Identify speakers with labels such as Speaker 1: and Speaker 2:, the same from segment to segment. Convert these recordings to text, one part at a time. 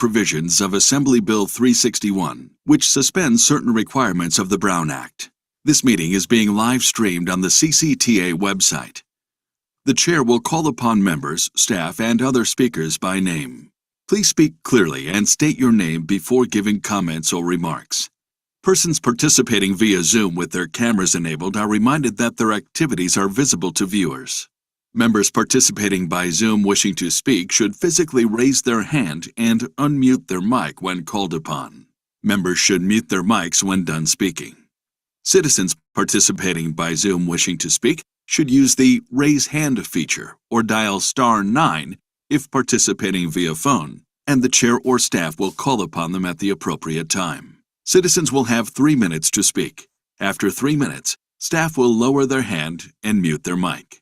Speaker 1: provisions of Assembly Bill 361, which suspends certain requirements of the Brown Act. This meeting is being live-streamed on the CCTA website. The chair will call upon members, staff, and other speakers by name. Please speak clearly and state your name before giving comments or remarks. Persons participating via Zoom with their cameras enabled are reminded that their activities are visible to viewers. Members participating by Zoom wishing to speak should physically raise their hand and unmute their mic when called upon. Members should mute their mics when done speaking. Citizens participating by Zoom wishing to speak should use the Raise Hand feature or dial *9 if participating via phone, and the chair or staff will call upon them at the appropriate time. Citizens will have 3 minutes to speak. After 3 minutes, staff will lower their hand and mute their mic.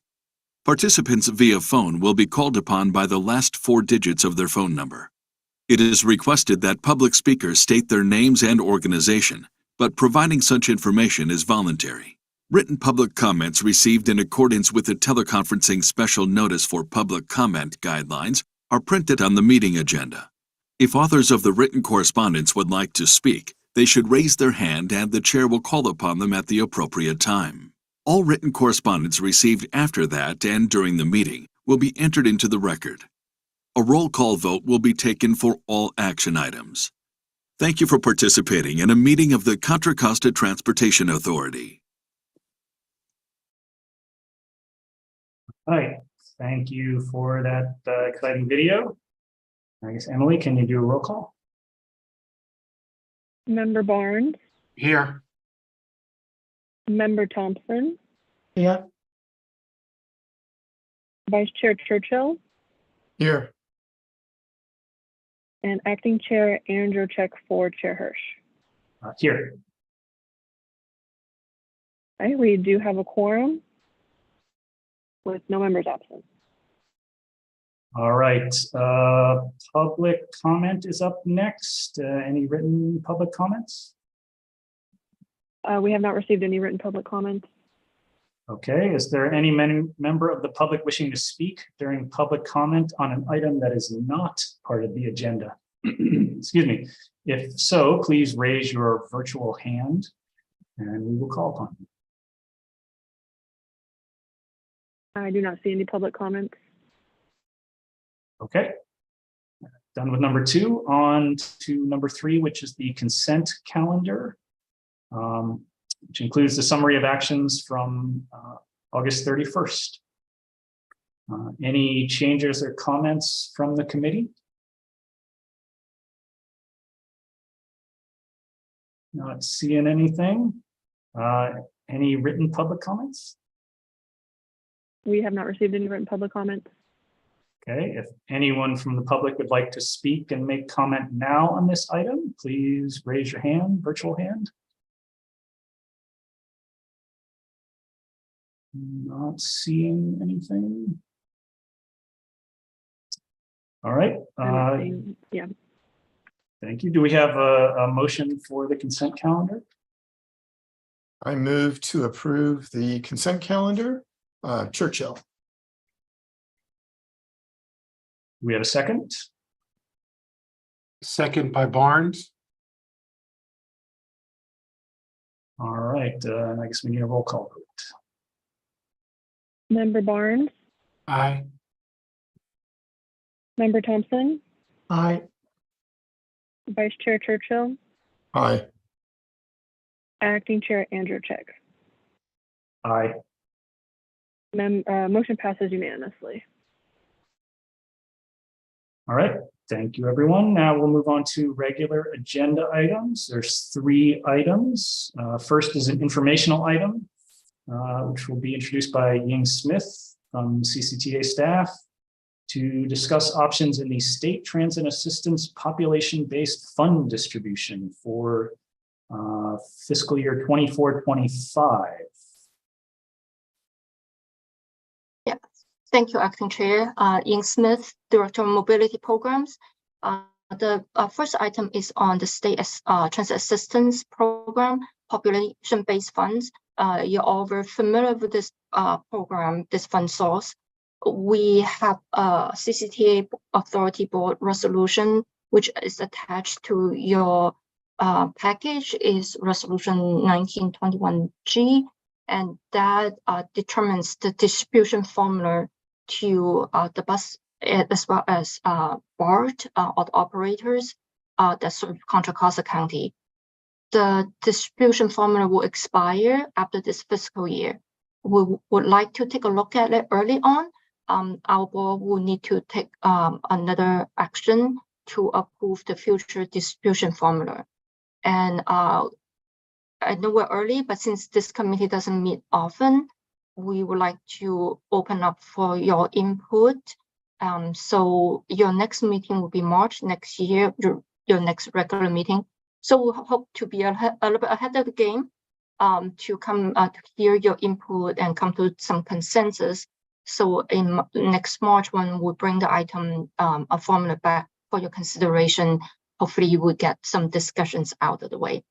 Speaker 1: Participants via phone will be called upon by the last 4 digits of their phone number. It is requested that public speakers state their names and organization, but providing such information is voluntary. Written public comments received in accordance with the teleconferencing special notice for public comment guidelines are printed on the meeting agenda. If authors of the written correspondence would like to speak, they should raise their hand and the chair will call upon them at the appropriate time. All written correspondence received after that and during the meeting will be entered into the record. A roll call vote will be taken for all action items. Thank you for participating in a meeting of the Contra Costa Transportation Authority.
Speaker 2: Hi, thank you for that exciting video. I guess, Emily, can you do a roll call?
Speaker 3: Member Barnes.
Speaker 4: Here.
Speaker 3: Member Thompson.
Speaker 4: Yeah.
Speaker 3: Vice Chair Churchill.
Speaker 4: Here.
Speaker 3: And Acting Chair Andrzejczyk for Chair Hirsch.
Speaker 2: Here.
Speaker 3: Okay, we do have a quorum with no members absent.
Speaker 2: All right, public comment is up next. Any written public comments?
Speaker 3: We have not received any written public comments.
Speaker 2: Okay, is there any member of the public wishing to speak during public comment on an item that is not part of the agenda? Excuse me. If so, please raise your virtual hand and we will call upon you.
Speaker 3: I do not see any public comments.
Speaker 2: Okay, done with number 2, on to number 3, which is the consent calendar, which includes the summary of actions from August 31st. Any changes or comments from the committee? Not seeing anything. Any written public comments?
Speaker 3: We have not received any written public comments.
Speaker 2: Okay, if anyone from the public would like to speak and make comment now on this item, please raise your hand, virtual hand. Not seeing anything. All right.
Speaker 3: Yeah.
Speaker 2: Thank you. Do we have a motion for the consent calendar?
Speaker 4: I move to approve the consent calendar. Churchill.
Speaker 2: Do we have a second?
Speaker 5: Second by Barnes.
Speaker 2: All right, and I guess we need a roll call vote.
Speaker 3: Member Barnes.
Speaker 5: Aye.
Speaker 3: Member Thompson.
Speaker 4: Aye.
Speaker 3: Vice Chair Churchill.
Speaker 4: Aye.
Speaker 3: Acting Chair Andrzejczyk.
Speaker 2: Aye.
Speaker 3: Motion passes unanimously.
Speaker 2: All right, thank you, everyone. Now we'll move on to regular agenda items. There's 3 items. First is an informational item, which will be introduced by Ying Smith from CCTA staff to discuss options in the State Transit Assistance Population-Based Fund Distribution for fiscal year 24-25.
Speaker 6: Thank you, Acting Chair. Ying Smith, Director of Mobility Programs. The first item is on the State Transit Assistance Program, Population-Based Funds. You're all very familiar with this program, this fund source. We have a CCTA Authority Board resolution which is attached to your package, is Resolution 1921G, and that determines the distribution formula to the bus as well as BART or the operators that serve Contra Costa County. The distribution formula will expire after this fiscal year. We would like to take a look at it early on. Our board will need to take another action to approve the future distribution formula. And I know we're early, but since this committee doesn't meet often, we would like to open up for your input. So your next meeting will be March next year, your next regular meeting. So we hope to be a little bit ahead of the game to come to hear your input and come to some consensus. So in next March, when we bring the item, a formula back for your consideration, hopefully you will get some discussions out of the way.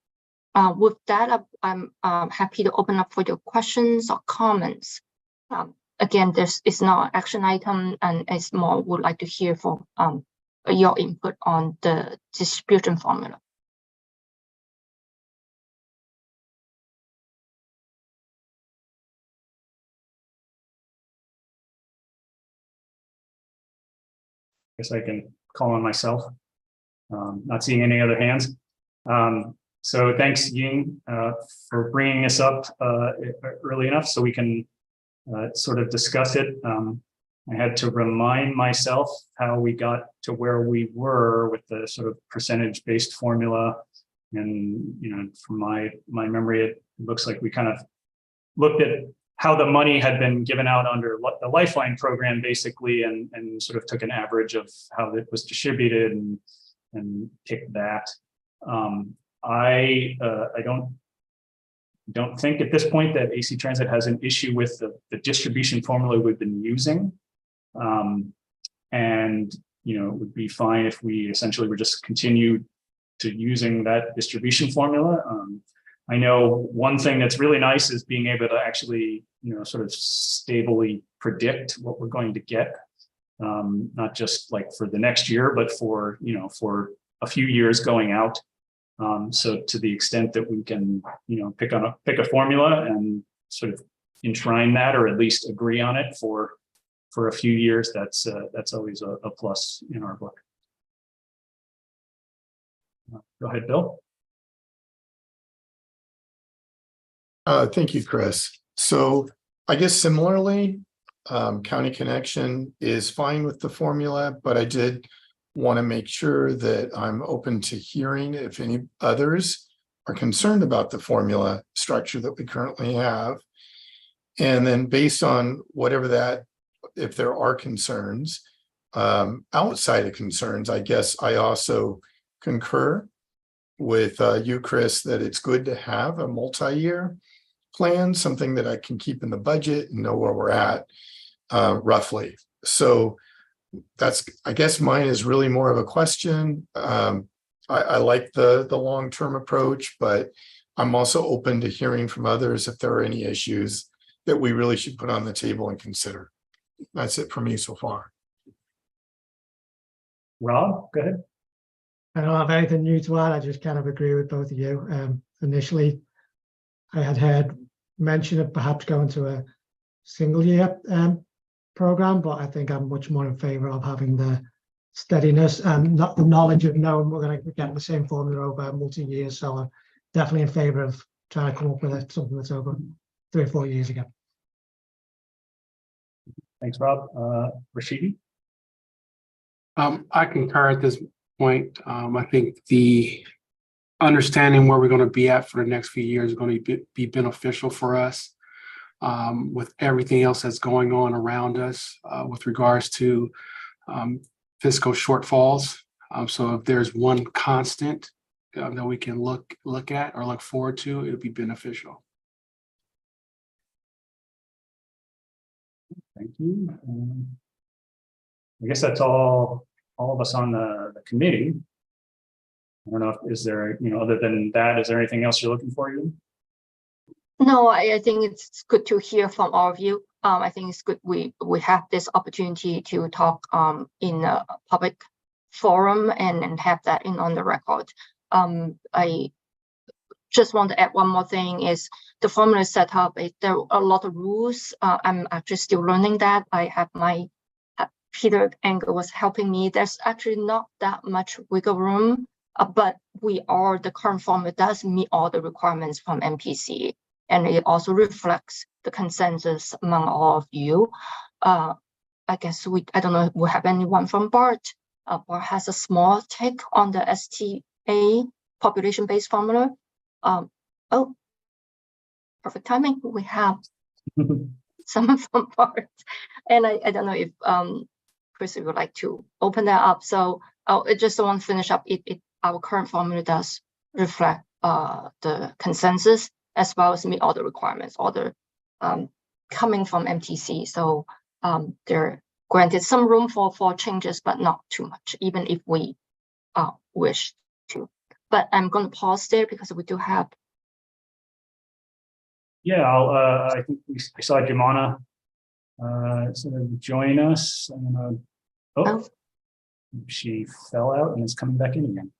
Speaker 6: With that, I'm happy to open up for your questions or comments. Again, this is not an action item, and it's more would like to hear from your input on the distribution formula.
Speaker 2: Guess I can call on myself. Not seeing any other hands. So thanks, Ying, for bringing us up early enough so we can sort of discuss it. I had to remind myself how we got to where we were with the sort of percentage-based formula. And, you know, from my memory, it looks like we kind of looked at how the money had been given out under the Lifeline program, basically, and sort of took an average of how it was distributed and picked that. I don't think at this point that AC Transit has an issue with the distribution formula we've been using. And, you know, it would be fine if we essentially were just continued to using that distribution formula. I know one thing that's really nice is being able to actually, you know, sort of stably predict what we're going to get, not just like for the next year, but for, you know, for a few years going out. So to the extent that we can, you know, pick a formula and sort of enshrine that, or at least agree on it for a few years, that's always a plus in our book. Go ahead, Bill.
Speaker 4: Thank you, Chris. So I guess similarly, County Connection is fine with the formula, but I did want to make sure that I'm open to hearing if any others are concerned about the formula structure that we currently have. And then based on whatever that, if there are concerns, outside of concerns, I guess I also concur with you, Chris, that it's good to have a multi-year plan, something that I can keep in the budget and know where we're at roughly. So that's, I guess mine is really more of a question. I like the long-term approach, but I'm also open to hearing from others if there are any issues that we really should put on the table and consider. That's it for me so far.
Speaker 2: Rob, go ahead.
Speaker 7: I don't have anything new to add. I just kind of agree with both of you. Initially, I had heard mention of perhaps going to a single year program, but I think I'm much more in favor of having the steadiness and not the knowledge of knowing we're going to get the same formula over multi-years. So I'm definitely in favor of trying to come up with something that's over 3 or 4 years ago.
Speaker 2: Thanks, Rob. Rashidi?
Speaker 5: I concur at this point. I think the understanding where we're going to be at for the next few years is going to be beneficial for us with everything else that's going on around us with regards to fiscal shortfalls. So if there's one constant that we can look at or look forward to, it would be beneficial.
Speaker 2: Thank you. I guess that's all of us on the committee. I don't know if, is there, you know, other than that, is there anything else you're looking for, you?
Speaker 6: No, I think it's good to hear from all of you. I think it's good we have this opportunity to talk in a public forum and have that on the record. I just want to add one more thing is the formula set up. There are a lot of rules. I'm actually still learning that. I have my Peter Engel was helping me. There's actually not that much wiggle room, but the current formula does meet all the requirements from MPC, and it also reflects the consensus among all of you. I guess I don't know if we have anyone from BART. BART has a small take on the STA population-based formula. Oh, perfect timing. We have someone from BART, and I don't know if Chris would like to open that up. So I just want to finish up. Our current formula does reflect the consensus as well as meet all the requirements, all the coming from MTC. So they're granted some room for changes, but not too much, even if we wish to. But I'm going to pause there because we do have.
Speaker 2: Yeah, I think we saw Jimana sort of join us. She fell out and is coming back in again.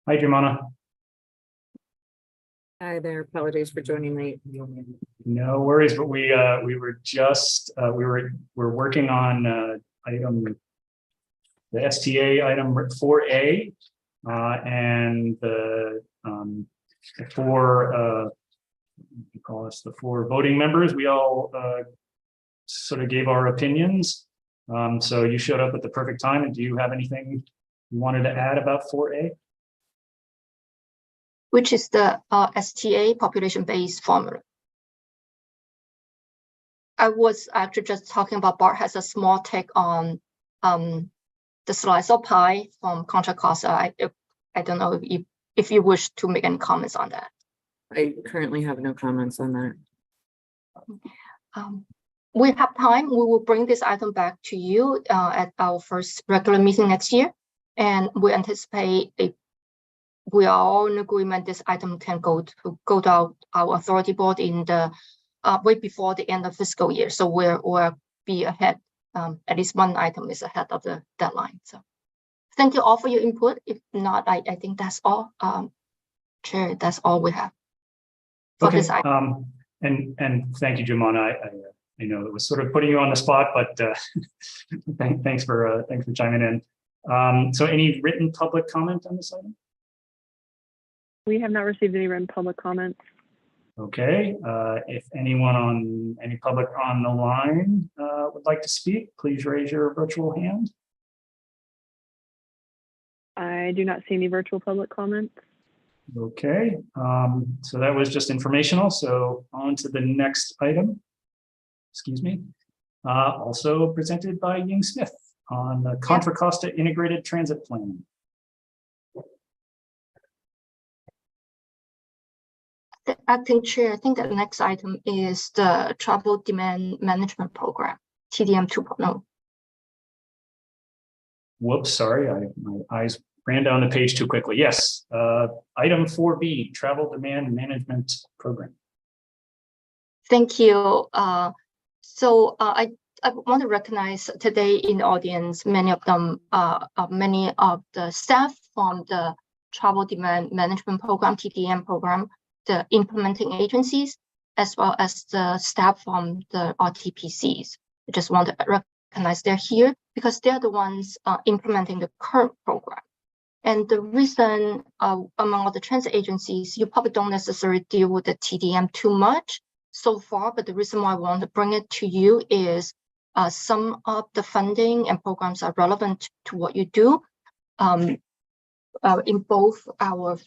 Speaker 2: Hi, Jimana.
Speaker 8: Hi there. Apologies for joining late.
Speaker 2: No worries, but we were just we're working on the STA item 4A and the four the four voting members. We all sort of gave our opinions. So you showed up at the perfect time. And do you have anything you wanted to add about 4A?
Speaker 6: Which is the STA population-based formula. I was actually just talking about BART has a small take on the slice of pie from Contra Costa. I don't know if you wish to make any comments on that.
Speaker 8: I currently have no comments on that.
Speaker 6: We have time. We will bring this item back to you at our first regular meeting next year. And we anticipate we are all in agreement this item can go to our authority board in the way before the end of fiscal year. So we'll be ahead. At least one item is ahead of the deadline. So thank you all for your input. If not, I think that's all. Chair, that's all we have for this item.
Speaker 2: And thank you, Jimana. I know it was sort of putting you on the spot, but thanks for chiming in. So any written public comment on this item?
Speaker 3: We have not received any written public comments.
Speaker 2: Okay, if any public on the line would like to speak, please raise your virtual hand.
Speaker 3: I do not see any virtual public comments.
Speaker 2: Okay, so that was just informational. So on to the next item. Excuse me. Also presented by Ying Smith on the Contra Costa Integrated Transit Plan.
Speaker 6: Acting Chair, I think the next item is the Travel Demand Management Program, TDM 2.0.
Speaker 2: Whoops, sorry, my eyes ran down the page too quickly. Yes, item 4B, Travel Demand Management Program.
Speaker 6: Thank you. So I want to recognize today in the audience, many of the staff from the Travel Demand Management Program, TDM program, the implementing agencies, as well as the staff from the RTPCs. I just want to recognize they're here because they're the ones implementing the current program. And the reason among all the transit agencies, you probably don't necessarily deal with the TDM too much so far, but the reason why I want to bring it to you is some of the funding and programs are relevant to what you do. In both our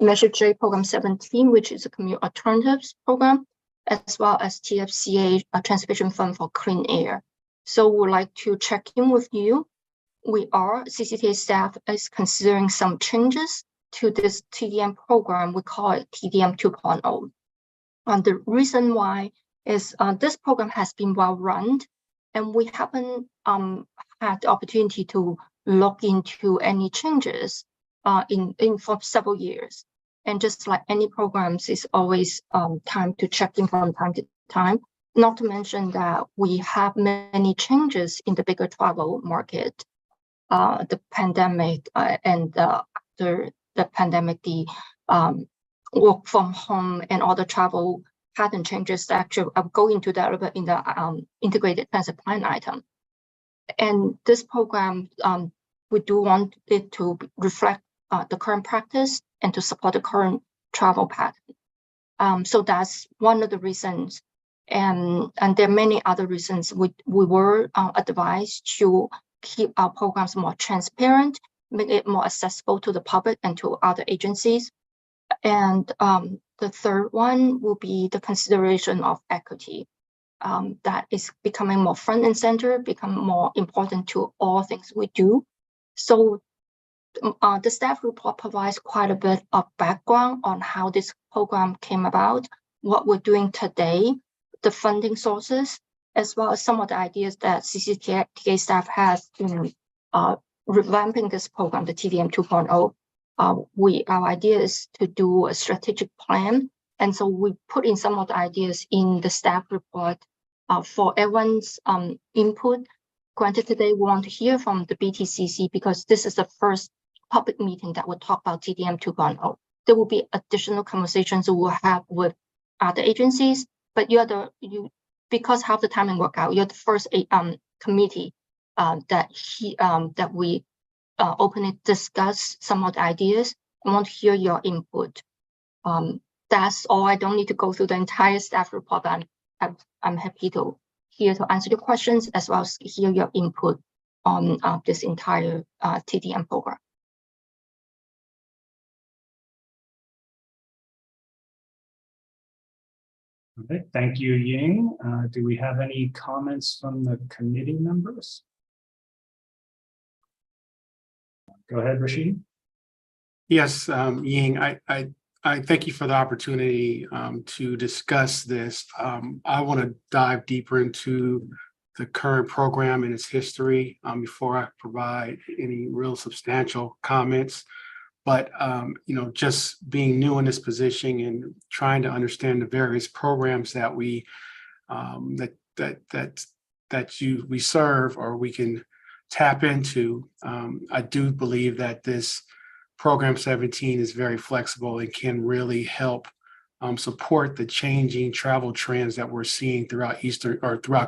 Speaker 6: Measure J Program 17, which is a Community Alternatives Program, as well as TFCA, a Transportation Fund for Clean Air. So we'd like to check in with you. CCTA staff is considering some changes to this TDM program. We call it TDM 2.0. And the reason why is this program has been well run, and we haven't had the opportunity to look into any changes for several years. And just like any programs, it's always time to check in from time to time. Not to mention that we have many changes in the bigger travel market. The pandemic and after the pandemic, the work from home and all the travel pattern changes. Actually, I'll go into that a bit in the integrated transit plan item. And this program, we do want it to reflect the current practice and to support the current travel pattern. So that's one of the reasons. And there are many other reasons. We were advised to keep our programs more transparent, make it more accessible to the public and to other agencies. And the third one will be the consideration of equity. That is becoming more front and center, become more important to all things we do. So the staff report provides quite a bit of background on how this program came about, what we're doing today, the funding sources, as well as some of the ideas that CCTA staff has in revamping this program, the TDM 2.0. Our idea is to do a strategic plan. And so we put in some of the ideas in the staff report for everyone's input. Granted, today we want to hear from the BTCC because this is the first public meeting that will talk about TDM 2.0. There will be additional conversations we will have with other agencies, but because half the time in workout, you're the first committee that we openly discuss some of the ideas. I want to hear your input. That's all. I don't need to go through the entire staff report, but I'm happy to answer your questions as well as hear your input on this entire TDM program.
Speaker 2: Okay, thank you, Ying. Do we have any comments from the committee members? Go ahead, Rashid.
Speaker 5: Yes, Ying, I thank you for the opportunity to discuss this. I want to dive deeper into the current program and its history before I provide any real substantial comments. But just being new in this position and trying to understand the various programs that we we serve or we can tap into, I do believe that this Program 17 is very flexible and can really help support the changing travel trends that we're seeing throughout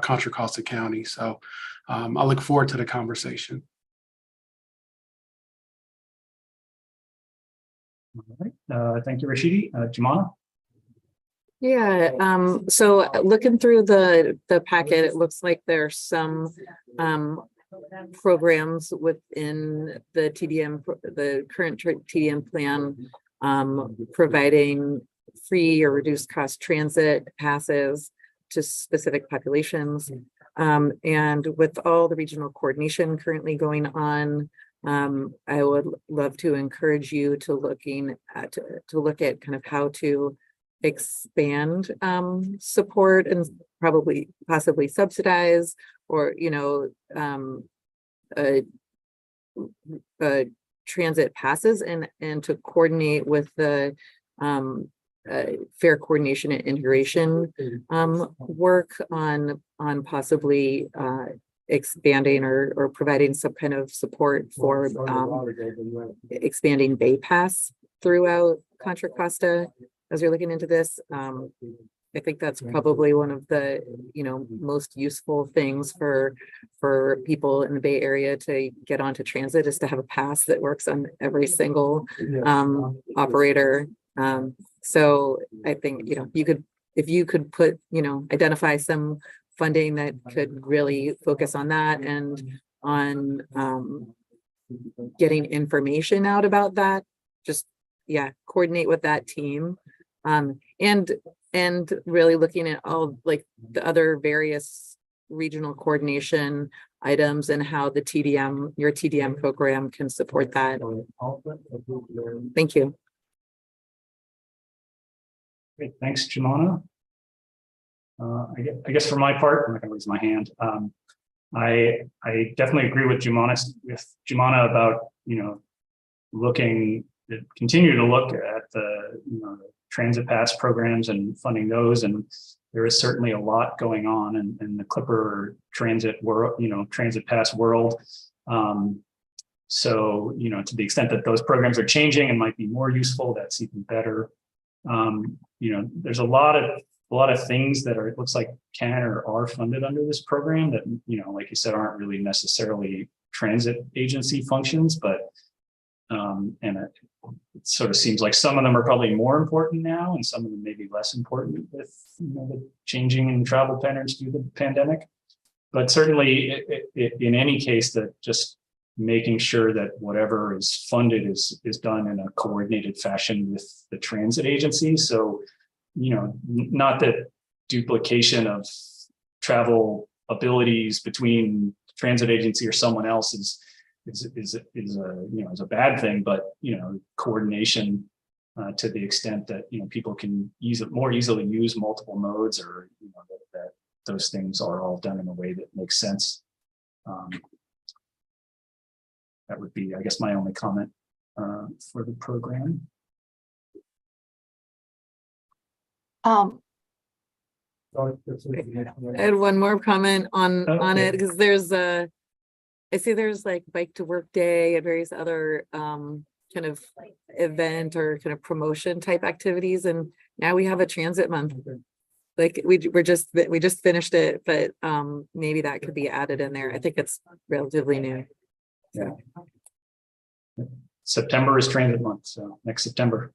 Speaker 5: Contra Costa County. So I look forward to the conversation.
Speaker 2: All right. Thank you, Rashidi. Jumana?
Speaker 8: Yeah, so looking through the packet, it looks like there's some programs within the current TDM plan, providing free or reduced cost transit passes to specific populations. And with all the regional coordination currently going on, I would love to encourage you to look at kind of how to expand support and possibly subsidize or transit passes and to coordinate with the fare coordination and integration work on possibly expanding or providing some kind of support for expanding Bay Pass throughout Contra Costa as you're looking into this. I think that's probably one of the most useful things for people in the Bay Area to get onto transit is to have a pass that works on every single operator. So I think if you could put identify some funding that could really focus on that and on getting information out about that, just coordinate with that team, and really looking at all like the other various regional coordination items and how the your TDM program can support that. Thank you.
Speaker 2: Great, thanks, Jumana. I guess for my part, I'm not going to raise my hand. I definitely agree with Jumana about looking continue to look at the, the transit pass programs and funding those. And there is certainly a lot going on in the Clipper transit world, transit pass world. So, to the extent that those programs are changing and might be more useful, that's even better. There's a lot of things that it looks like can or are funded under this program that, like you said, aren't really necessarily transit agency functions, but and it sort of seems like some of them are probably more important now and some of them may be less important with the changing in travel patterns due to the pandemic. But certainly in any case, that just making sure that whatever is funded is done in a coordinated fashion with the transit agency. So, not that duplication of travel abilities between transit agency or someone else is a bad thing, but coordination to the extent that people can more easily use multiple modes, or that those things are all done in a way that makes sense. That would be, I guess, my only comment for the program.
Speaker 8: I had one more comment on it, because I see there's like bike to work day and various other kind of event or kind of promotion type activities, and now we have a transit month. Like we just finished it, but maybe that could be added in there. I think it's relatively new.
Speaker 2: Yeah. September is transit month, so next September.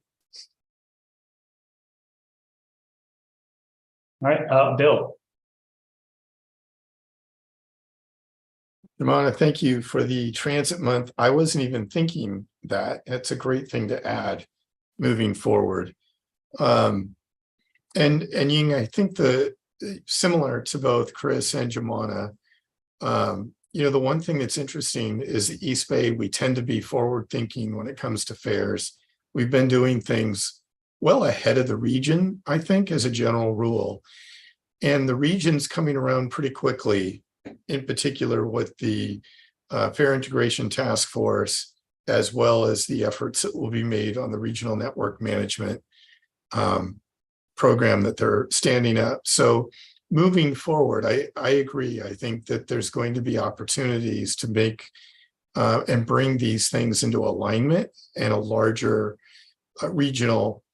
Speaker 2: All right, Bill.
Speaker 4: Ramona, thank you for the transit month. I wasn't even thinking that. It's a great thing to add moving forward. And Ying, I think similar to both Chris and Jamana, the one thing that's interesting is the East Bay, we tend to be forward thinking when it comes to fares. We've been doing things well ahead of the region, I think, as a general rule. And the region's coming around pretty quickly, in particular with the Fare Integration Task Force, as well as the efforts that will be made on the regional network management program that they're standing up. So moving forward, I agree. I think that there's going to be opportunities to make and bring these things into alignment in a larger regional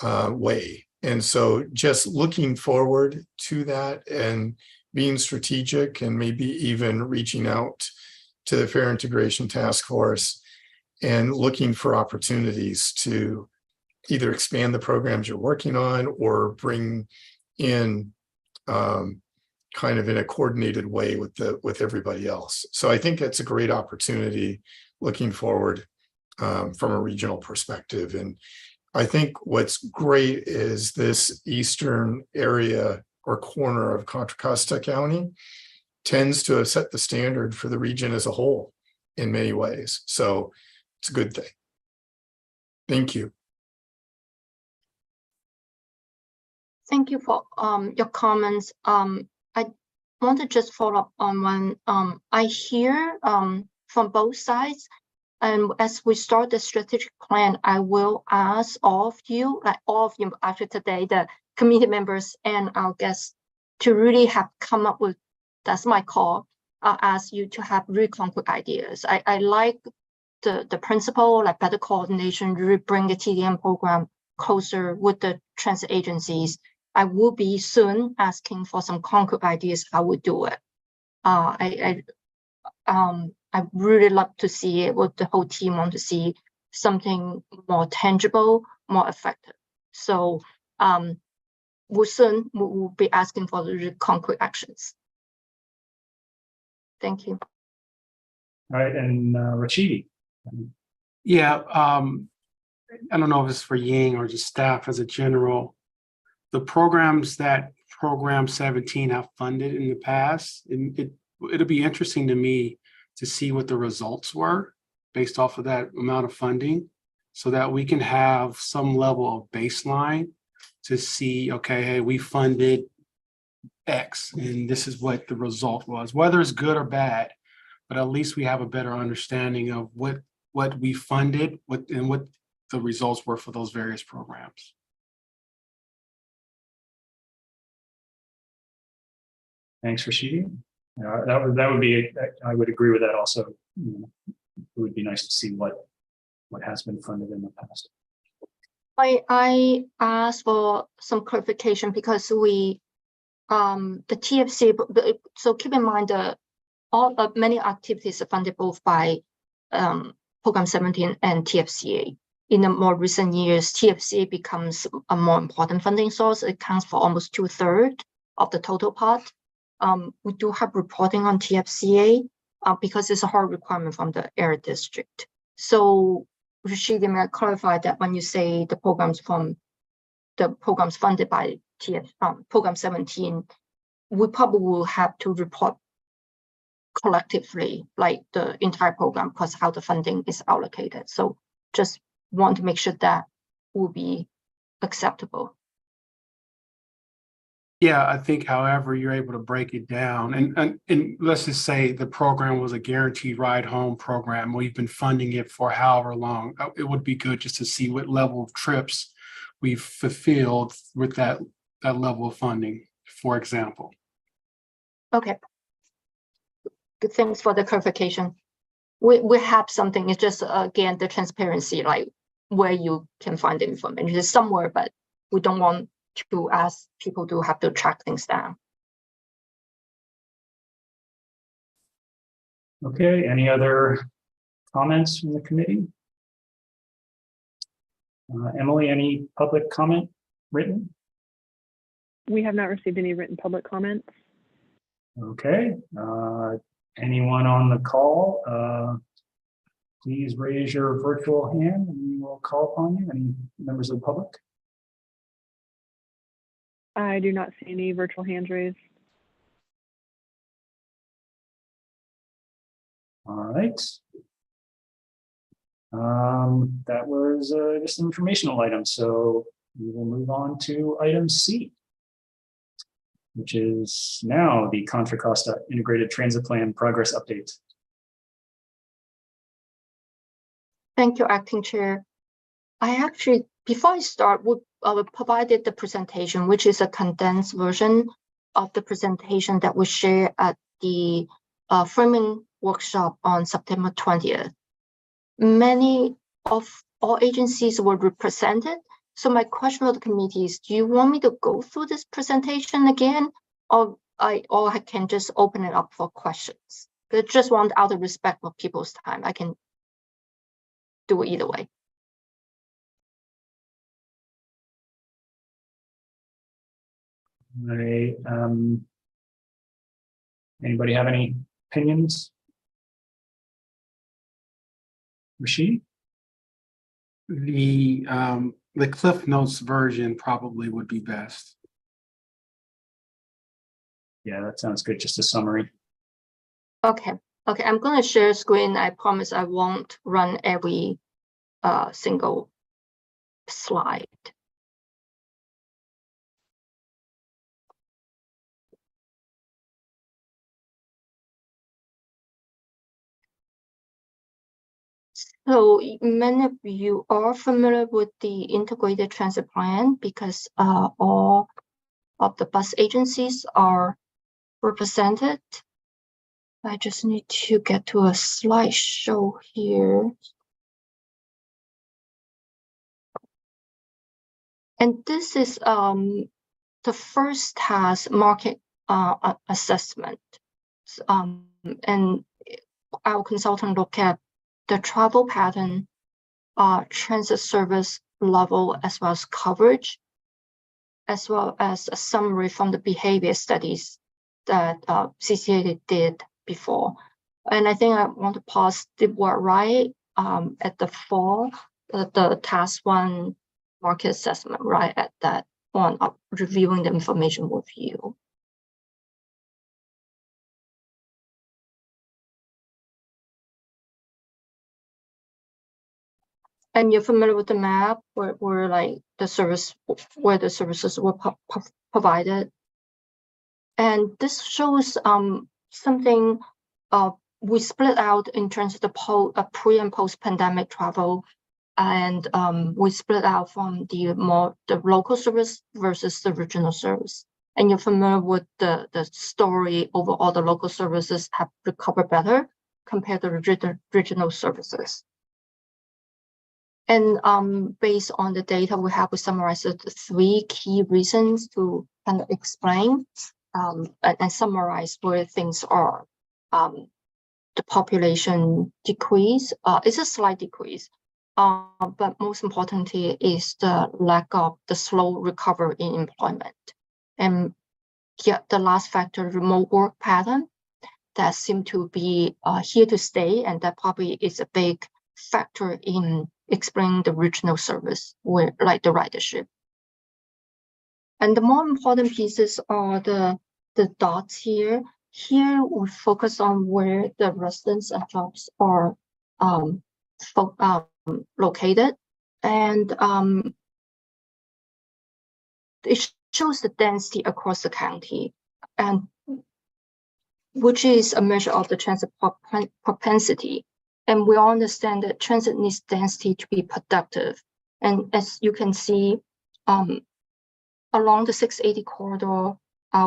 Speaker 4: way. And so just looking forward to that and being strategic and maybe even reaching out to the Fare Integration Task Force and looking for opportunities to either expand the programs you're working on or bring in kind of in a coordinated way with everybody else. So I think that's a great opportunity looking forward from a regional perspective. And I think what's great is this eastern area or corner of Contra Costa County tends to have set the standard for the region as a whole in many ways. So it's a good thing. Thank you.
Speaker 6: Thank you for your comments. I want to just follow up on one. I hear from both sides, and as we start the strategic plan, I will ask all of you after today, the committee members and our guests, to really have come up with, that's my call, ask you to have really concrete ideas. I like the principle, like better coordination, really bring the TDM program closer with the transit agencies. I will be soon asking for some concrete ideas how we do it. I really love to see it. What the whole team want to see, something more tangible, more effective. So we'll be asking for the really concrete actions. Thank you.
Speaker 2: All right, and Rachidi.
Speaker 5: Yeah, I don't know if it's for Ying or just staff as a general. The programs that Program 17 have funded in the past, it'll be interesting to me to see what the results were based off of that amount of funding, so that we can have some level of baseline to see, okay, hey, we funded X and this is what the result was, whether it's good or bad, but at least we have a better understanding of what we funded and what the results were for those various programs.
Speaker 2: Thanks, Rashidi. That would be, I would agree with that also. It would be nice to see what has been funded in the past.
Speaker 6: I asked for some clarification because we, the TFC, so keep in mind that many activities are funded both by Program 17 and TFCA. In the more recent years, TFCA becomes a more important funding source. It accounts for almost 2/3 of the total part. We do have reporting on TFCA because it's a hard requirement from the area district. So Rashidi, may I clarify that when you say the programs funded by Program 17, we probably will have to report collectively, like the entire program, because how the funding is allocated. So just want to make sure that will be acceptable.
Speaker 5: Yeah, I think however you're able to break it down, and let's just say the program was a guaranteed ride home program. We've been funding it for however long. It would be good just to see what level of trips we've fulfilled with that level of funding, for example.
Speaker 6: Okay. Good, thanks for the clarification. We have something. It's just again the transparency, like where you can find the information. It's somewhere, but we don't want to ask people to have to track things down.
Speaker 2: Okay, any other comments from the committee? Emily, any public comment written?
Speaker 3: We have not received any written public comments.
Speaker 2: Okay, anyone on the call, please raise your virtual hand and we will call upon you. Any members of the public?
Speaker 3: I do not see any virtual hands raised.
Speaker 2: All right. That was just an informational item. So we will move on to item C, which is now the Contra Costa Integrated Transit Plan Progress Update.
Speaker 6: Thank you, Acting Chair. I actually, before I start, would provided the presentation, which is a condensed version of the presentation that we share at the framing workshop on September 20th. Many of all agencies were represented. So my question to the committee is, do you want me to go through this presentation again, or I can just open it up for questions? I just want, out of respect for people's time, I can do it either way.
Speaker 2: Anybody have any opinions? Rashid?
Speaker 5: The Cliff Notes version probably would be best.
Speaker 2: Yeah, that sounds good. Just a summary.
Speaker 6: Okay, I'm going to share screen. I promise I won't run every single slide. So many of you are familiar with the Integrated Transit Plan because all of the bus agencies are represented. I just need to get to a slideshow here. And this is the first task, market assessment. And our consultant looked at the travel pattern, transit service level, as well as coverage, as well as a summary from the behavior studies that CCA did before. And I think I want to pause the word right at the fall, the task one market assessment, right at that one of reviewing the information with you. And you're familiar with the map where like the service, where the services were provided. And this shows something we split out in terms of the pre and post pandemic travel And we split out from the local service versus the regional service. And you're familiar with the story overall, the local services have recovered better compared to the regional services. And based on the data we have, we summarized the 3 key reasons to kind of explain and summarize where things are. The population decrease, it's a slight decrease, but most importantly is the lack of the slow recovery in employment. And yet the last factor, remote work pattern, that seem to be here to stay, and that probably is a big factor in explaining the regional service, where like the ridership. And the more important pieces are the dots here. Here we focus on where the residents and jobs are located, and it shows the density across the county, and which is a measure of the transit propensity. And we all understand that transit needs density to be productive. And as you can see, along the 680 corridor,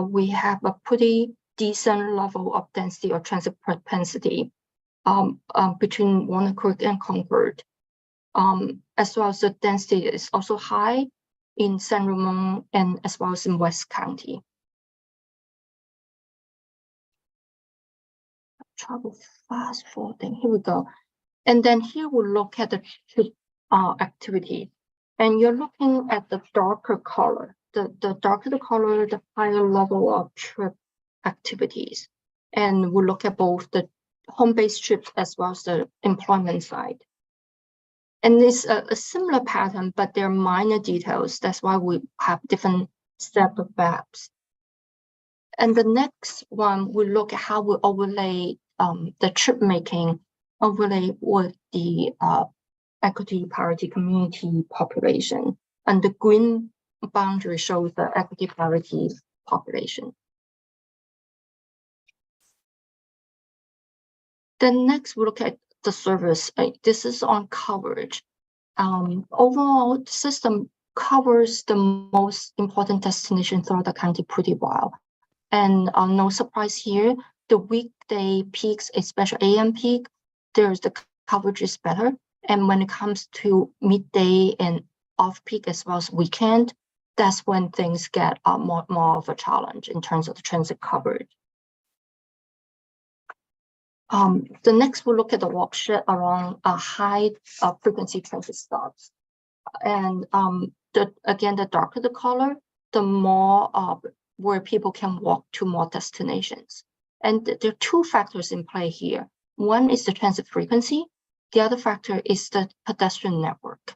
Speaker 6: we have a pretty decent level of density or transit propensity between Walnut Creek and Concord. As well as the density is also high in San Ramon and as well as in West County. Trouble fast forwarding, here we go. And then here we look at the trip activity. And you're looking at the darker color. The darker the color, the higher level of trip activities. And we look at both the home-based trips as well as the employment side. And it's a similar pattern, but there are minor details. That's why we have different set of maps. And the next one, we look at how we overlay the trip making overlay with the equity parity community population. And the green boundary shows the equity parity population. Then next, we look at the service. This is on coverage. Overall, the system covers the most important destinations throughout the county pretty well. And no surprise here, the weekday peaks, especially AM peak, the coverage is better. And when it comes to midday and off peak as well as weekend, that's when things get more of a challenge in terms of the transit coverage. The next, we'll look at the watershed around high frequency transit stops. And again, the darker the color, the more where people can walk to more destinations. And there are 2 factors in play here. One is the transit frequency. The other factor is the pedestrian network.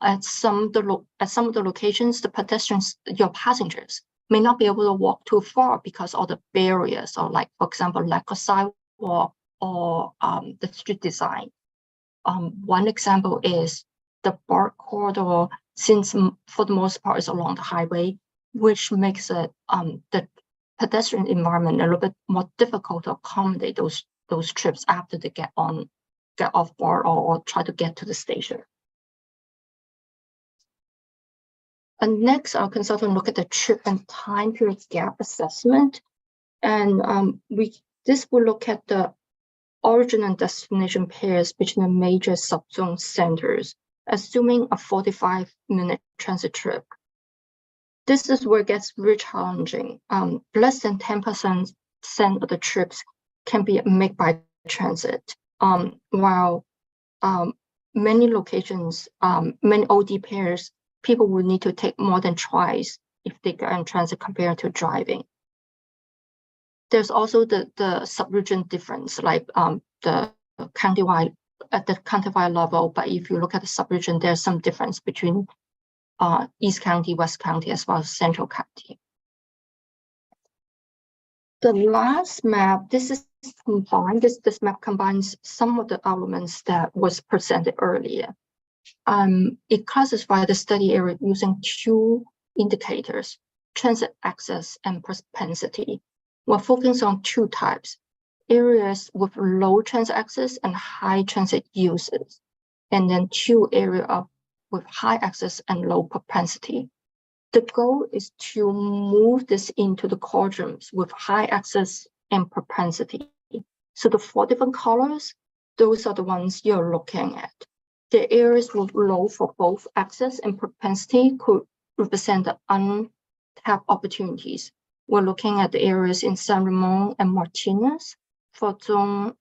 Speaker 6: At some of the locations, the pedestrians, your passengers, may not be able to walk too far because of the barriers, or like, for example, lack of sidewalk or the street design. One example is the BART corridor, since for the most part is along the highway, which makes it the pedestrian environment a little bit more difficult to accommodate those trips after they get off BART or try to get to the station. And next, our consultant look at the trip and time period gap assessment. And this will look at the origin and destination pairs between the major subzone centers, assuming a 45-minute transit trip. This is where it gets very challenging. Less than 10% of the trips can be made by transit, while many locations, many OD pairs, people will need to take more than twice if they go in transit compared to driving. There's also the sub-region difference, like the countywide, at the countywide level, but if you look at the sub-region, there's some difference between East County, West County, as well as Central County. The last map, this is combined, this map combines some of the elements that was presented earlier. It classifies the study area using 2 indicators, transit access and propensity. We're focusing on 2 types, areas with low transit access and high transit uses. and then 2 area with high access and low propensity. The goal is to move this into the quadrants with high access and propensity. So the 4 different colors, those are the ones you're looking at. The areas with low for both access and propensity could represent the untapped opportunities. We're looking at the areas in San Ramon and Martinez for zone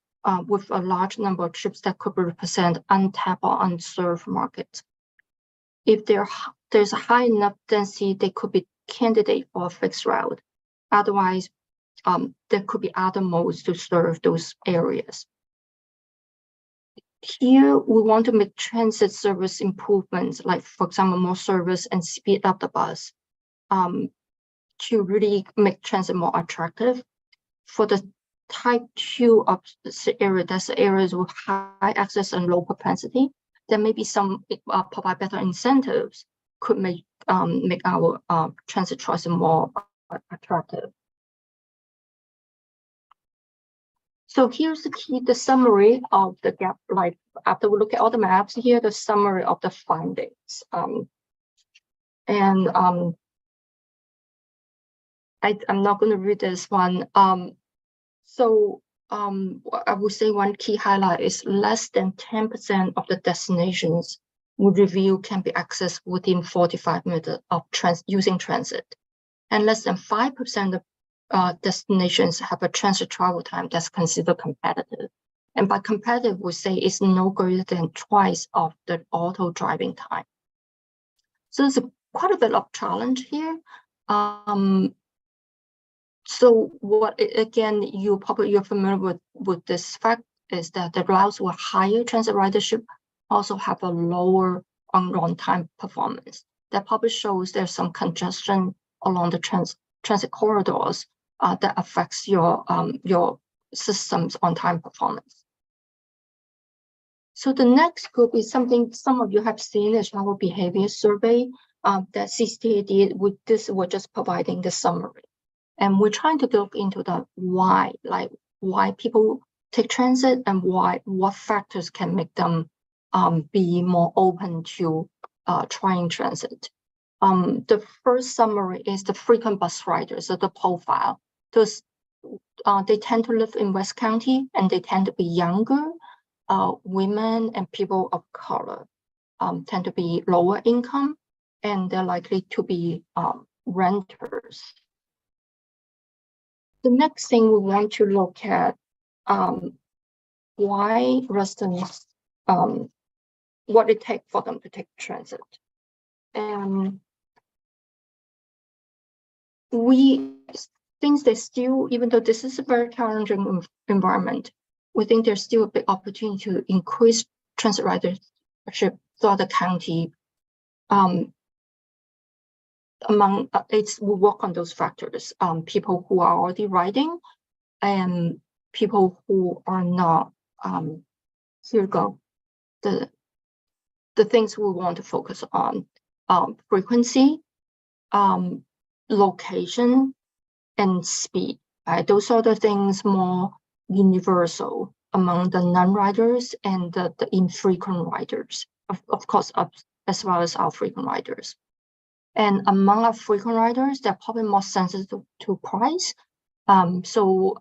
Speaker 6: with a large number of trips that could represent untapped or unserved markets. If there's a high enough density, they could be candidate for a fixed route. Otherwise, there could be other modes to serve those areas. Here, we want to make transit service improvements, like, for example, more service and speed up the bus to really make transit more attractive. For the type 2 of the area, that's the areas with high access and low propensity. There may be some provide better incentives, could make our transit choice more attractive. So here's the summary of the gap. Like, after we look at all the maps here, the summary of the findings. I'm not going to read this one. I would say one key highlight is less than 10% of the destinations we review can be accessed within 45 minutes of using transit, and less than 5% of destinations have a transit travel time that's considered competitive. And by competitive, we say it's no greater than twice of the auto driving time. So there's quite a bit of challenge here. So what, again, you're familiar with this fact is that the routes with higher transit ridership also have a lower on-time performance. That probably shows there's some congestion along the transit corridors that affects your system's on-time performance. So the next group is something some of you have seen, is travel behavior survey that CCTA did. With this, we're just providing the summary. And we're trying to look into the why, like why people take transit and what factors can make them be more open to trying transit. The first summary is the frequent bus riders, so the profile. Those they tend to live in West County, and they tend to be younger. Women and people of color tend to be lower income, and they're likely to be renters. The next thing we want to look at why residents, what it takes for them to take transit. And we think there's still, even though this is a very challenging environment, we think there's still a big opportunity to increase transit ridership throughout the county. Among we work on those factors, people who are already riding and people who are not. Here we go. The things we want to focus on: frequency, location, and speed. Right? Those are the things more universal among the non-riders and the infrequent riders, of course, as well as our frequent riders. And among our frequent riders, they're probably more sensitive to price. So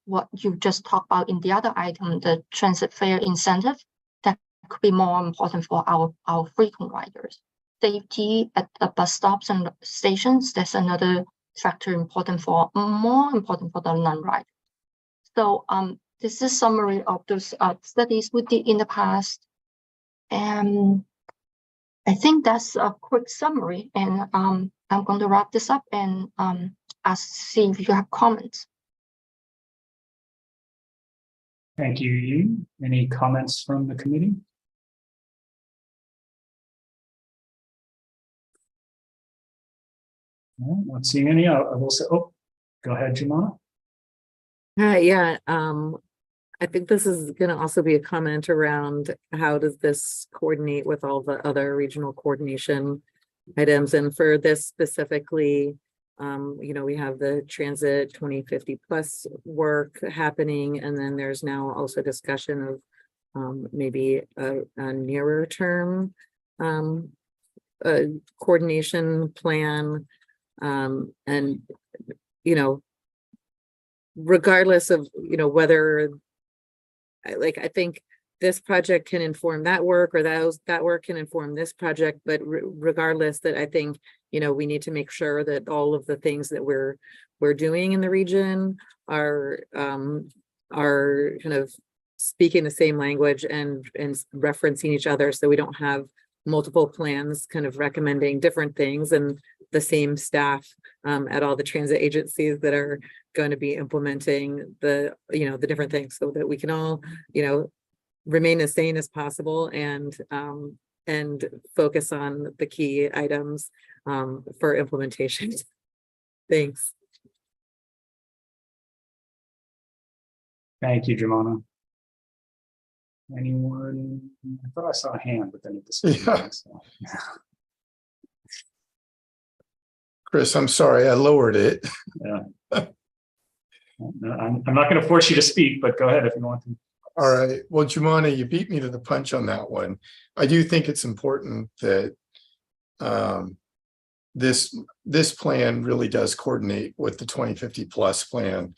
Speaker 6: what you just talked about in the other item, the transit fare incentive, that could be more important for our frequent riders. Safety at the bus stops and stations, that's another factor more important for the non-riders. So this is a summary of those studies we did in the past. And I think that's a quick summary, and I'm going to wrap this up and see if you have comments.
Speaker 2: Thank you, Yi. Any comments from the committee? No, not seeing any. I will say, oh, go ahead, Jumana.
Speaker 8: Yeah, I think this is going to also be a comment around how does this coordinate with all the other regional coordination items. And for this specifically, we have the Transit 2050 plus work happening. And then there's now also discussion of maybe a nearer term coordination plan, and regardless of whether I think this project can inform that work, or that work can inform this project, but regardless, that I think we need to make sure that all of the things that we're doing in the region are kind of speaking the same language and referencing each other, so we don't have multiple plans kind of recommending different things and the same staff at all the transit agencies that are going to be implementing the different things, so that we can all remain as sane as possible and focus on the key items for implementation. Thanks.
Speaker 2: Thank you, Jamona. Anyone? I thought I saw a hand, but then it disappeared.
Speaker 4: Yeah.
Speaker 2: So.
Speaker 4: Chris, I'm sorry, I lowered it.
Speaker 2: Yeah. I'm not going to force you to speak, but go ahead if you want to.
Speaker 4: All right. Well, Jumana, you beat me to the punch on that one. I do think it's important that this plan really does coordinate with the 2050 plus plan.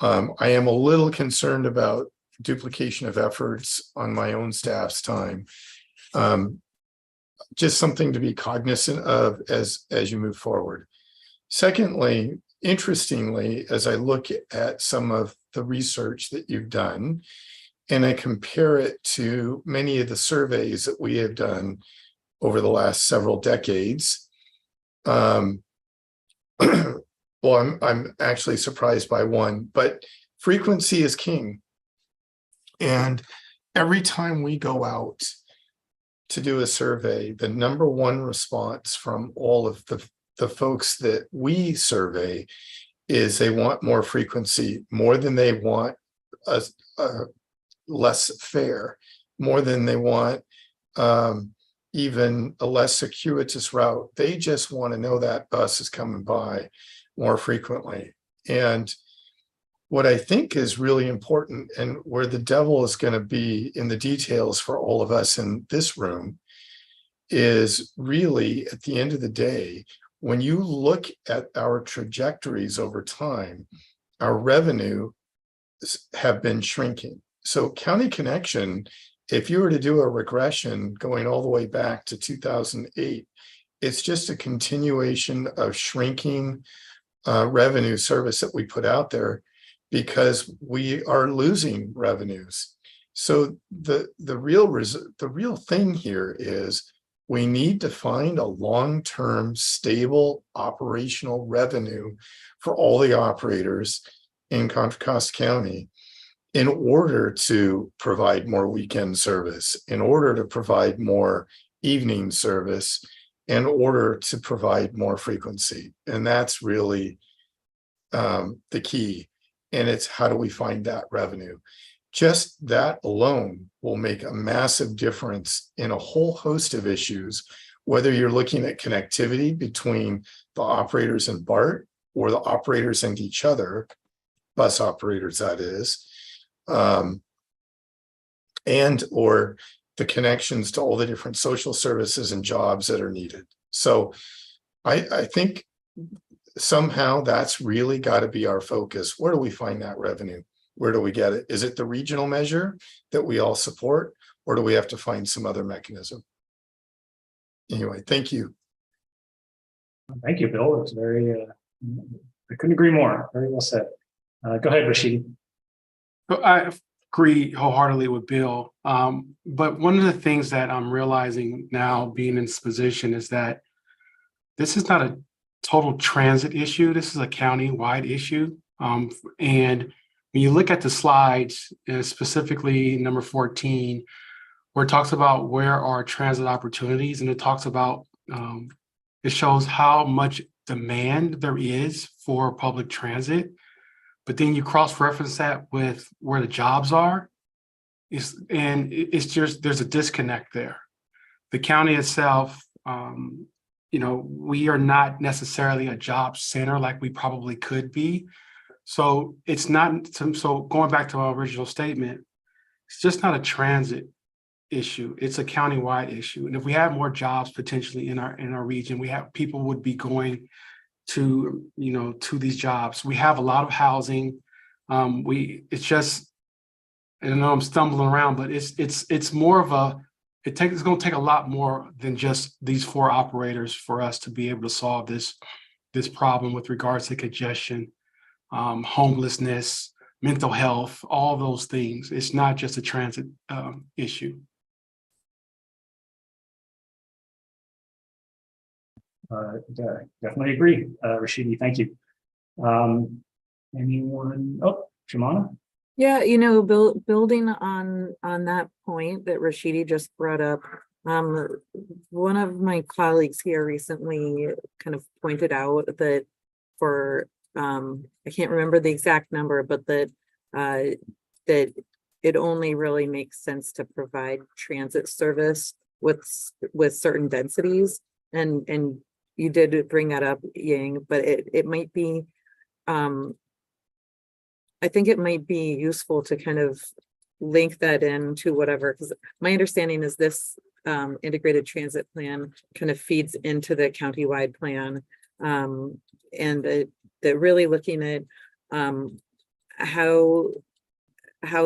Speaker 4: I am a little concerned about duplication of efforts on my own staff's time. Just something to be cognizant of as you move forward. Secondly, interestingly, as I look at some of the research that you've done, and I compare it to many of the surveys that we have done over the last several decades, well, I'm actually surprised by one, but frequency is king. And every time we go out to do a survey, the number one response from all of the folks that we survey is they want more frequency, more than they want a less fare, more than they want even a less circuitous route. They just want to know that bus is coming by more frequently. And what I think is really important, and where the devil is going to be in the details for all of us in this room, is really at the end of the day, when you look at our trajectories over time, our revenue have been shrinking. So County Connection, if you were to do a regression going all the way back to 2008, it's just a continuation of shrinking revenue service that we put out there, because we are losing revenues. So the real thing here is we need to find a long-term stable operational revenue for all the operators in Contra Costa County in order to provide more weekend service, in order to provide more evening service, in order to provide more frequency. And that's really the key. And it's how do we find that revenue? Just that alone will make a massive difference in a whole host of issues, whether you're looking at connectivity between the operators and BART or the operators and each other, bus operators that is, and or the connections to all the different social services and jobs that are needed. So I think somehow that's really got to be our focus. Where do we find that revenue? Where do we get it? Is it the regional measure that we all support, or do we have to find some other mechanism? Anyway, thank you.
Speaker 2: Thank you, Bill. It's very, I couldn't agree more. Very well said. Go ahead, Rashid.
Speaker 5: I agree wholeheartedly with Bill. But one of the things that I'm realizing now, being in this position, is that this is not a total transit issue. This is a county-wide issue. And when you look at the slides, specifically number 14, where it talks about where are transit opportunities, and it talks about, it shows how much demand there is for public transit, but then you cross-reference that with where the jobs are, it's just, there's a disconnect there. The county itself, we are not necessarily a job center like we probably could be. So it's not, so going back to our original statement, it's just not a transit issue. It's a countywide issue. And if we have more jobs potentially in our region, people would be going to, to these jobs. We have a lot of housing. It's just, I know I'm stumbling around, but it's more of it's going to take a lot more than just these 4 operators for us to be able to solve this problem with regards to congestion, homelessness, mental health, all those things. It's not just a transit issue.
Speaker 2: Definitely agree, Rashidi, thank you. Anyone? Oh, Jumana?
Speaker 8: Yeah, building on that point that Rashidi just brought up, one of my colleagues here recently kind of pointed out that for I can't remember the exact number, but that it only really makes sense to provide transit service with certain densities, and you did bring that up, Yang, but it might be I think it might be useful to kind of link that into whatever, because my understanding is this integrated transit plan kind of feeds into the countywide plan, and that really looking at how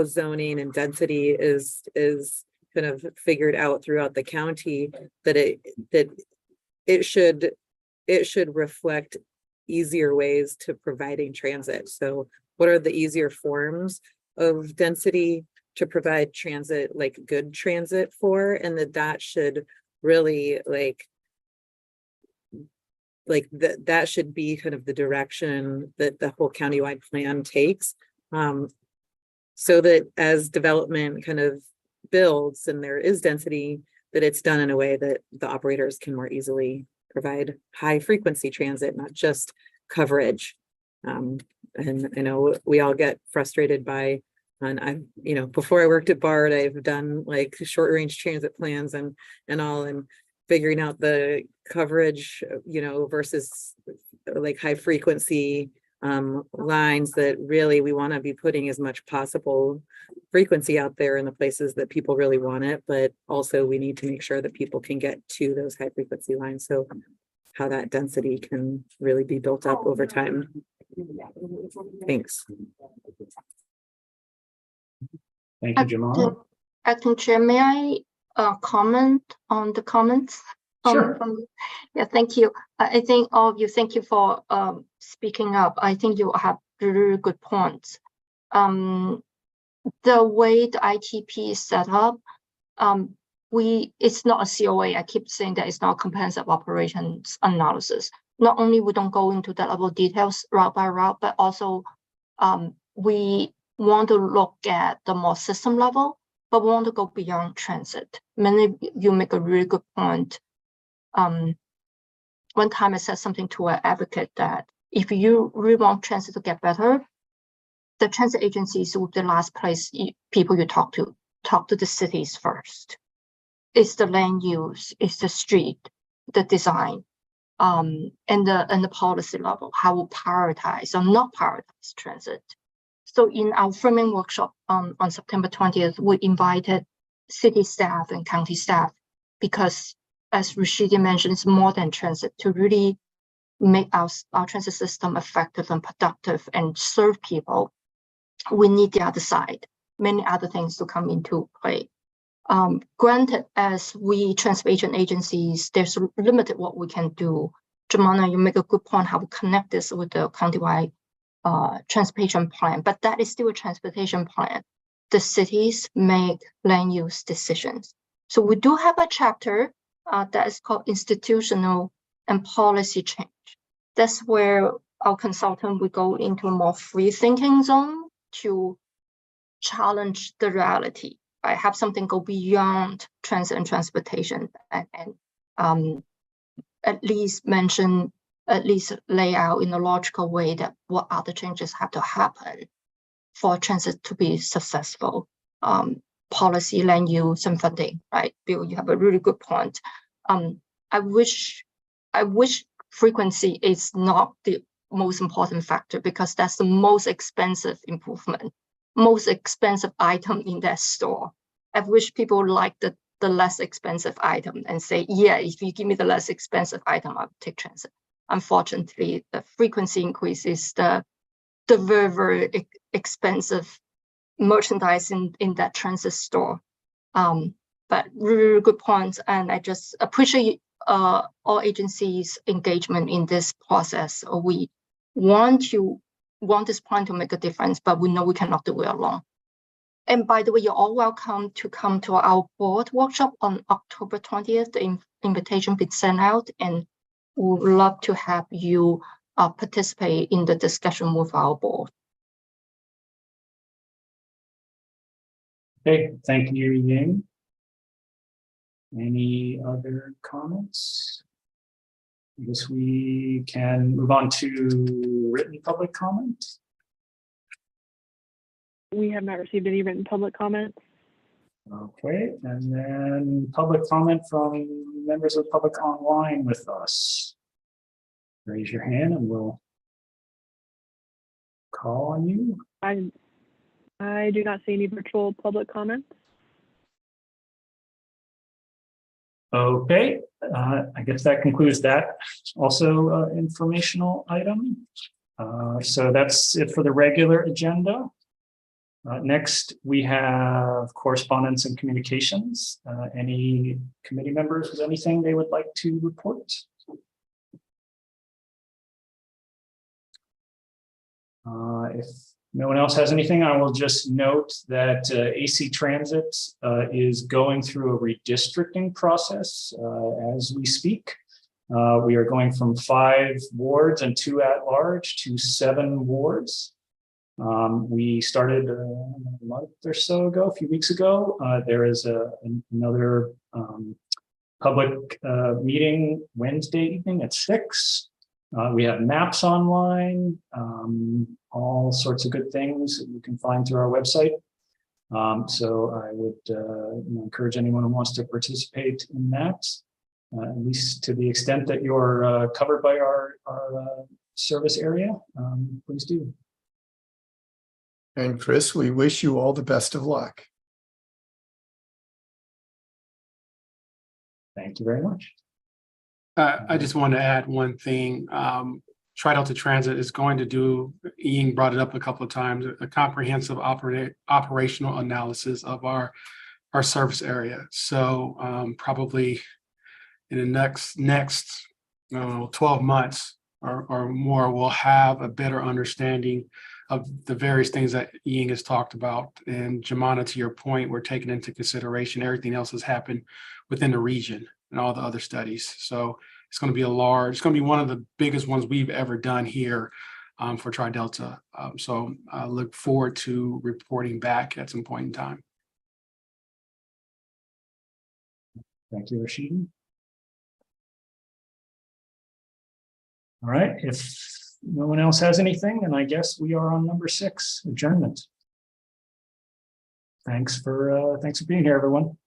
Speaker 8: zoning and density is kind of figured out throughout the county, that it should reflect easier ways to providing transit. So what are the easier forms of density to provide transit, like good transit for, and that should really that should be kind of the direction that the whole countywide plan takes, so that as development kind of builds and there is density, that it's done in a way that the operators can more easily provide high frequency transit, not just coverage. And I know we all get frustrated by, and I, before I worked at BART, I've done like short range transit plans and all, and figuring out the coverage, versus like high frequency lines, that really we want to be putting as much possible frequency out there in the places that people really want it, but also we need to make sure that people can get to those high frequency lines. So how that density can really be built up over time. Thanks.
Speaker 2: Thank you, Jumana.
Speaker 6: Acting Chair, may I comment on the comments?
Speaker 2: Sure.
Speaker 6: Yeah, thank you. I think all of you, thank you for speaking up. I think you have really good points. The way the ITP is set up, it's not a COA. I keep saying that it's not comprehensive operations analysis. Not only we don't go into that level of details route by route, but also we want to look at the more system level, but we want to go beyond transit. Many of you make a really good point. One time I said something to an advocate that if you really want transit to get better, the transit agencies will be the last place people you talk to the cities first. It's the land use, it's the street, the design, and the policy level, how we prioritize or not prioritize transit. So in our framing workshop on September 20th, we invited city staff and county staff, because as Rashidi mentioned, it's more than transit. To really make our transit system effective and productive and serve people, we need the other side, many other things to come into play. Granted, as we transportation agencies, there's limited what we can do. Jumana, you make a good point how we connect this with the countywide transportation plan, but that is still a transportation plan. The cities make land use decisions. So we do have a chapter that is called institutional and policy change. That's where our consultant will go into a more free thinking zone to challenge the reality. I have something go beyond transit and transportation, and at least lay out in a logical way that what other changes have to happen for transit to be successful. Policy, land use, and funding, right? Bill, you have a really good point. I wish frequency is not the most important factor, because that's the most expensive improvement. most expensive item in that store. I wish people like the less expensive item and say, yeah, if you give me the less expensive item, I'll take transit. Unfortunately, the frequency increase is the very, very expensive merchandise in that transit store. But really good points, and I just appreciate all agencies' engagement in this process. We want this plan to make a difference, but we know we cannot do it alone. And by the way, you're all welcome to come to our board workshop on October 20th. The invitation been sent out, and we would love to have you participate in the discussion with our board.
Speaker 2: Okay, thank you, Ying. Any other comments? I guess we can move on to written public comment.
Speaker 3: We have not received any written public comments.
Speaker 2: Okay, and then public comment from members of the public online with us. Raise your hand and we'll call on you.
Speaker 3: I do not see any virtual public comments.
Speaker 2: Okay, I guess that concludes that also informational item. So that's it for the regular agenda. Next, we have correspondence and communications. Any committee members with anything they would like to report? If no one else has anything, I will just note that AC Transit is going through a redistricting process as we speak. We are going from 5 wards and 2 at large to 7 wards. We started a month or so ago, a few weeks ago. There is another public meeting Wednesday evening at 6. We have maps online, all sorts of good things that you can find through our website. So I would encourage anyone who wants to participate in that, at least to the extent that you're covered by our service area, please do.
Speaker 4: And Chris, we wish you all the best of luck.
Speaker 2: Thank you very much.
Speaker 5: I just want to add one thing. Tri-Delta Transit is going to do, Ying brought it up a couple of times, a comprehensive operational analysis of our service area. So probably in the next 12 months or more, we'll have a better understanding of the various things that Ying has talked about. And Jemana, to your point, we're taking into consideration everything else that's happened within the region and all the other studies. So it's going to be it's going to be one of the biggest ones we've ever done here for Tri-Delta. So I look forward to reporting back at some point in time.
Speaker 2: Thank you, Rashid. All right, if no one else has anything, then I guess we are on number 6, adjournment. Thanks for being here, everyone.